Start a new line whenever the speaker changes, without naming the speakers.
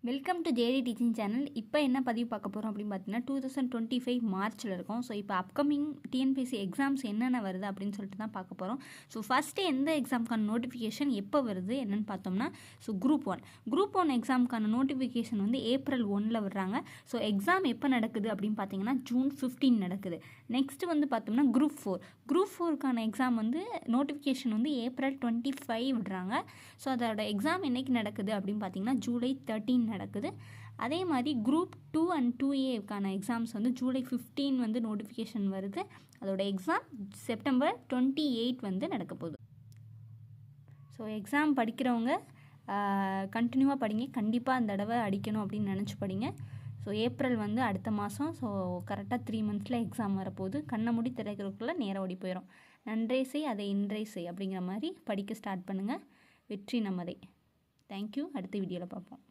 Welcome to JD teaching channel. இப்போ என்ன பதிவு பார்க்க போகிறோம் அப்படின்னு பார்த்தீங்கன்னா 2025 மார்ச்சில் இருக்கும். ஸோ இப்போ அப்கமிங் டிஎன்பிஎஸ்சி எக்ஸாம்ஸ் என்னென்ன வருது அப்படின்னு சொல்லிட்டு தான் பார்க்க போகிறோம். ஸோ ஃபஸ்ட்டு எந்த எக்ஸாமுக்கான நோட்டிஃபிகேஷன் எப்போ வருது என்னென்னு பார்த்தோம்னா, ஸோ குரூப் ஒன் எக்ஸாமுக்கான நோட்டிஃபிகேஷன் வந்து April 1 விடுறாங்க. ஸோ எக்ஸாம் எப்போ நடக்குது அப்படின்னு பார்த்தீங்கன்னா June 15 நடக்குது. நெக்ஸ்ட்டு வந்து பார்த்தோம்னா குரூப் ஃபோருக்கான எக்ஸாம் வந்து நோட்டிஃபிகேஷன் வந்து April 25 விடுறாங்க. ஸோ அதோட எக்ஸாம் என்றைக்கு நடக்குது அப்படின்னு பார்த்தீங்கன்னா July 13 நடக்குது. அதே மாதிரி குரூப் 2 and 2Aக்கான எக்ஸாம்ஸ் வந்து July 15 வந்து நோட்டிஃபிகேஷன் வருது. அதோட எக்ஸாம் September 28 வந்து நடக்க போகுது. ஸோ எக்ஸாம் படிக்கிறவங்க கண்டினியூவாக படிங்க. கண்டிப்பாக அந்த தடவை அடிக்கணும் அப்படின்னு நினச்சி படிங்க. ஸோ ஏப்ரல் வந்து அடுத்த மாதம். ஸோ கரெக்டாக 3 monthஸில் எக்ஸாம் வரப்போகுது. கண்ணை மூடி திறக்கிறதுக்குள்ளே நேரம் ஓடி போயிடும். நன்றே செய் அதை இன்றே செய் அப்படிங்கிற மாதிரி படிக்க ஸ்டார்ட் பண்ணுங்கள். வெற்றி நம்மதே. தேங்க்யூ. அடுத்த வீடியோவில் பார்ப்போம்.